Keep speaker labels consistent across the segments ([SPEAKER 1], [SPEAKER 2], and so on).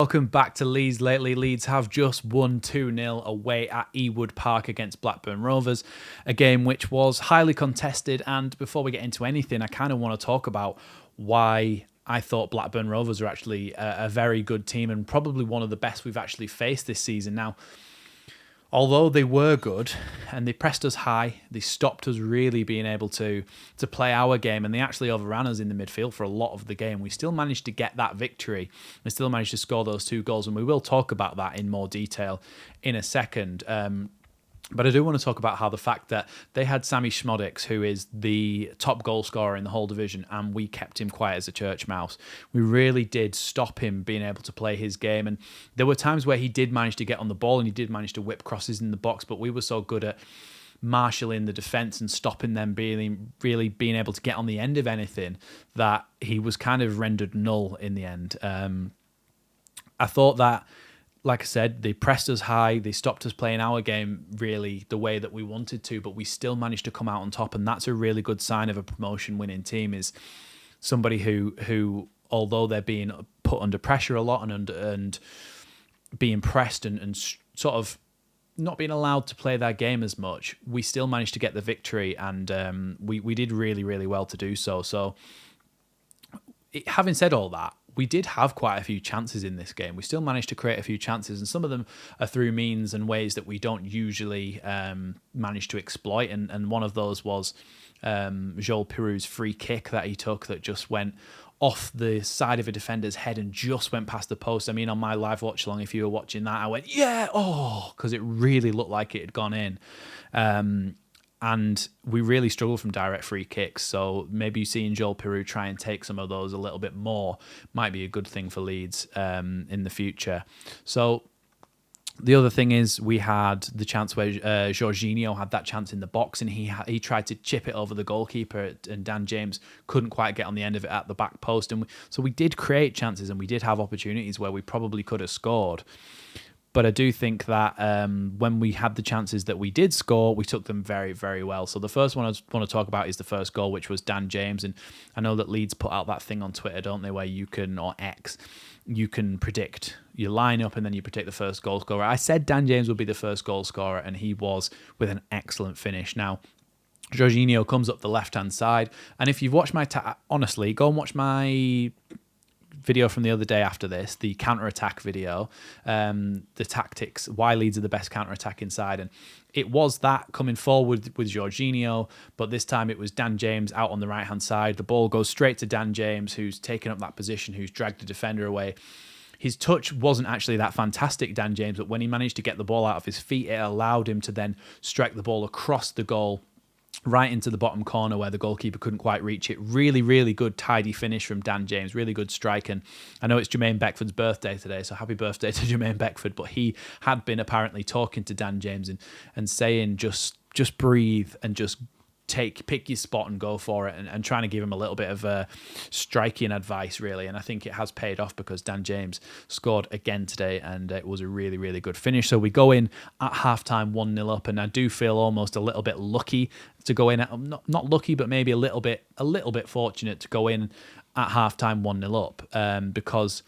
[SPEAKER 1] Welcome back to Leeds Lately. Leeds have just won 2-0 away at Ewood Park against Blackburn Rovers, a game which was highly contested. And before we get into anything, I kind of want to talk about why I thought Blackburn Rovers are actually a very good team and probably one of the best we've actually faced this season. Now, although they were good and they pressed us high, they stopped us really being able to play our game, and they actually overran us in the midfield for a lot of the game. We still managed to get that victory. We still managed to score those 2 goals, and we will talk about that in more detail in a second. But I do want to talk about how the fact that they had Sammy Schmodix, who is the top goal scorer in the whole division, and we kept him quiet as a church mouse. We really did stop him being able to play his game. And there were times where he did manage to get on the ball and he did manage to whip crosses in the box, but we were so good at marshalling the defence and stopping them really being able to get on the end of anything that he was kind of rendered null in the end. I thought that, like I said, they pressed us high. They stopped us playing our game really the way that we wanted to, but we still managed to come out on top. And that's a really good sign of a promotion-winning team, is somebody who, although they're being put under pressure a lot and being pressed and sort of not being allowed to play their game as much, we still managed to get the victory, and we did really, really well to do so. So, having said all that, we did have quite a few chances in this game. We still managed to create a few chances, and some of them are through means and ways that we don't usually manage to exploit. And one of those was Joel Pirou's free kick that he took that just went off the side of a defender's head and just went past the post. I mean, on my live watch along, if you were watching that, I went, yeah, oh, because it really looked like it had gone in. And we really struggle from direct free kicks. So maybe seeing Joel Pirou try and take some of those a little bit more might be a good thing for Leeds in the future. So the other thing is we had the chance where Jorginho had that chance in the box, and he tried to chip it over the goalkeeper, and Dan James couldn't quite get on the end of it at the back post. And so we did create chances and we did have opportunities where we probably could have scored. But I do think that when we had the chances that we did score, we took them very, very well. So the first one I want to talk about is the first goal, which was Dan James. And I know that Leeds put out that thing on Twitter, don't they, where you can, or X, you can predict your lineup and then you predict the first goal scorer. I said Dan James would be the first goal scorer, and he was, with an excellent finish. Now, Jorginho comes up the left-hand side. And if you've watched honestly, go and watch my video from the other day after this, the counter-attack video, the tactics, why Leeds are the best counter-attack inside. And it was that coming forward with Jorginho, but this time it was Dan James out on the right-hand side. The ball goes straight to Dan James, who's taken up that position, who's dragged the defender away. His touch wasn't actually that fantastic, Dan James, but when he managed to get the ball out of his feet, it allowed him to then strike the ball across the goal, right into the bottom corner where the goalkeeper couldn't quite reach it. Really, really good, tidy finish from Dan James. Really good strike. And I know it's Jermaine Beckford's birthday today, so happy birthday to Jermaine Beckford. But he had been apparently talking to Dan James and saying, just breathe and just pick your spot and go for it, and trying to give him a little bit of striking advice, really. And I think it has paid off, because Dan James scored again today, and it was a really, really good finish. So we go in at halftime 1-0 up, and I do feel almost a little bit lucky to go in at, not lucky, but maybe a little bit fortunate to go in at halftime 1-0 up, because,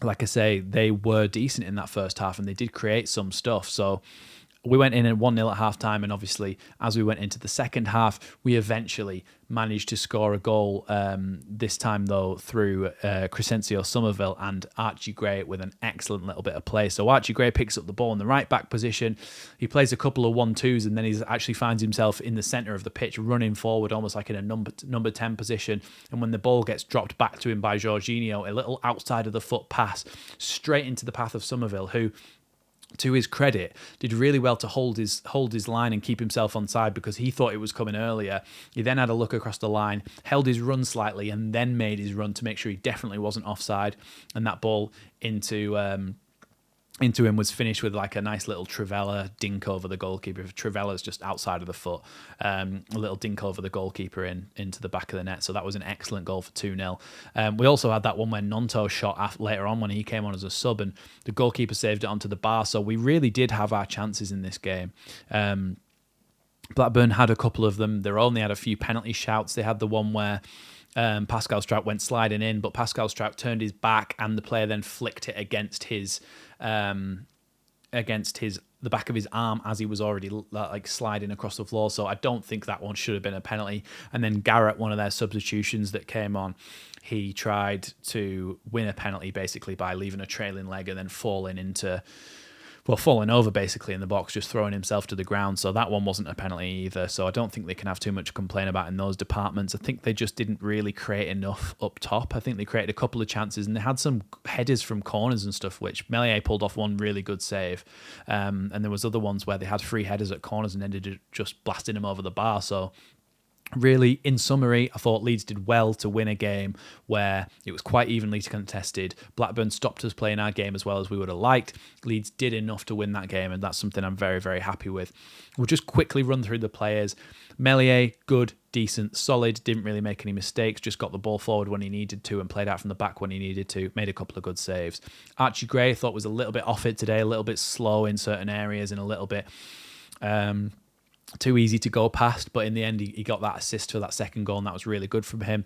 [SPEAKER 1] like I say, they were decent in that first half and they did create some stuff. So we went in at 1-0 at halftime, and obviously as we went into the second half, we eventually managed to score a goal, this time though through Crescencio Somerville and Archie Gray with an excellent little bit of play. So Archie Gray picks up the ball in the right back position. He plays a couple of 1-2s, and then he actually finds himself in the centre of the pitch running forward, almost like in a number 10 position. And when the ball gets dropped back to him by Jorginho, a little outside of the foot pass straight into the path of Somerville, who, to his credit, did really well to hold his line and keep himself onside, because he thought it was coming earlier. He then had a look across the line, held his run slightly, and then made his run to make sure he definitely wasn't offside. And that ball into him was finished with like a nice little Trivela dink over the goalkeeper. Trivella's just outside of the foot, a little dink over the goalkeeper into the back of the net. So that was an excellent goal for 2-0. We also had that one when Nonto shot later on when he came on as a sub, and the goalkeeper saved it onto the bar. So we really did have our chances in this game. Blackburn had a couple of them. They only had a few penalty shouts. They had the one where Pascal Strout went sliding in, but Pascal Strout turned his back, and the player then flicked it against the back of his arm as he was already like sliding across the floor. So I don't think that one should have been a penalty. And then Garrett, one of their substitutions that came on, he tried to win a penalty basically by leaving a trailing leg and then falling over basically in the box, just throwing himself to the ground. So that one wasn't a penalty either. So I don't think they can have too much to complain about in those departments. I think they just didn't really create enough up top. I think they created a couple of chances and they had some headers from corners and stuff, which Meslier pulled off one really good save. And there was other ones where they had free headers at corners and ended just blasting them over the bar. So really, in summary, I thought Leeds did well to win a game where it was quite evenly contested. Blackburn stopped us playing our game as well as we would have liked. Leeds did enough to win that game, and that's something I'm very, very happy with. We'll just quickly run through the players. Meslier, good, decent, solid, didn't really make any mistakes, just got the ball forward when he needed to and played out from the back when he needed to, made a couple of good saves. Archie Gray, I thought, was a little bit off it today, a little bit slow in certain areas and a little bit too easy to go past, but in the end he got that assist for that second goal, and that was really good from him.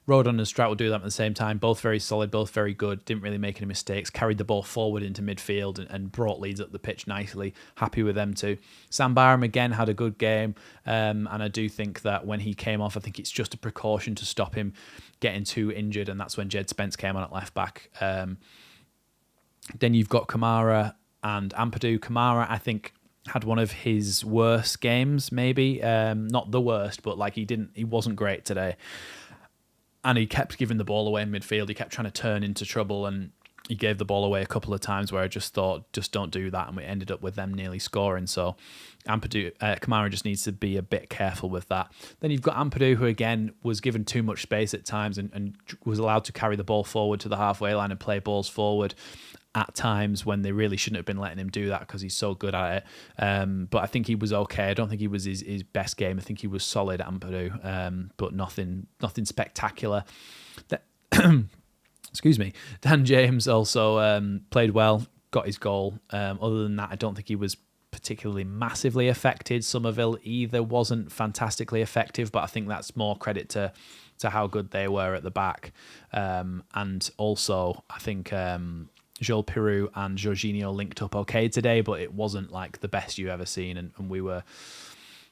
[SPEAKER 1] Rodon and Strout will do that at the same time, both very solid, both very good, didn't really make any mistakes, carried the ball forward into midfield and brought Leeds up the pitch nicely. Happy with them too. Sam Barham again had a good game, and I do think that when he came off, I think it's just a precaution to stop him getting too injured, and that's when Jed Spence came on at left back. Then you've got Kamara and Ampadu. Kamara, I think, had one of his worst games, maybe. Not the worst, but like he wasn't great today. And he kept giving the ball away in midfield. He kept trying to turn into trouble, and he gave the ball away a couple of times where I just thought, just don't do that. And we ended up with them nearly scoring. So Kamara just needs to be a bit careful with that. Then you've got Ampadu, who again was given too much space at times and was allowed to carry the ball forward to the halfway line and play balls forward at times when they really shouldn't have been letting him do that because he's so good at it. But I think he was okay. I don't think he was his best game. I think he was solid, Ampadu, but nothing spectacular. Excuse me. Dan James also played well, got his goal. Other than that, I don't think he was particularly massively affected. Somerville either wasn't fantastically effective, but I think that's more credit to how good they were at the back. And also, I think Joel Piroux and Jorginho linked up okay today, but it wasn't like the best you ever seen, and we were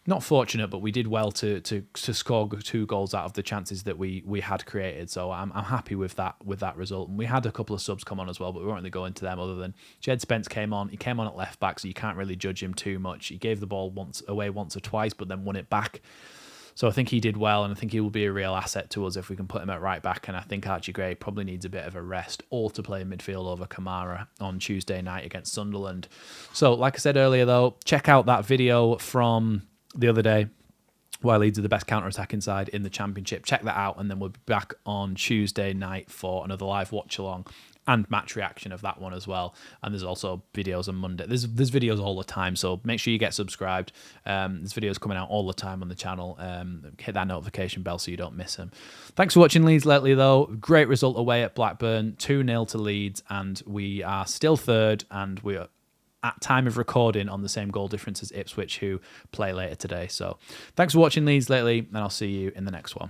[SPEAKER 1] not fortunate, but we did well to score 2 goals out of the chances that we had created. So I'm happy with that result. And we had a couple of subs come on as well, but we won't really go into them other than Jed Spence came on. He came on at left back, so you can't really judge him too much. He gave the ball away once or twice, but then won it back. So I think he did well, and I think he will be a real asset to us if we can put him at right back. And I think Archie Gray probably needs a bit of a rest or to play midfield over Kamara on Tuesday night against Sunderland. So like I said earlier, though, check out that video from the other day why Leeds are the best counter-attacking side in the Championship. Check that out, and then we'll be back on Tuesday night for another live watch-along and match reaction of that one as well. And there's also videos on Monday. There's videos all the time, so make sure you get subscribed. There's videos coming out all the time on the channel. Hit that notification bell so you don't miss them. Thanks for watching Leeds Lately, though. Great result away at Blackburn, 2-0 to Leeds, and we are still third, and we are at time of recording on the same goal difference as Ipswich, who play later today. So thanks for watching Leeds Lately, and I'll see you in the next one.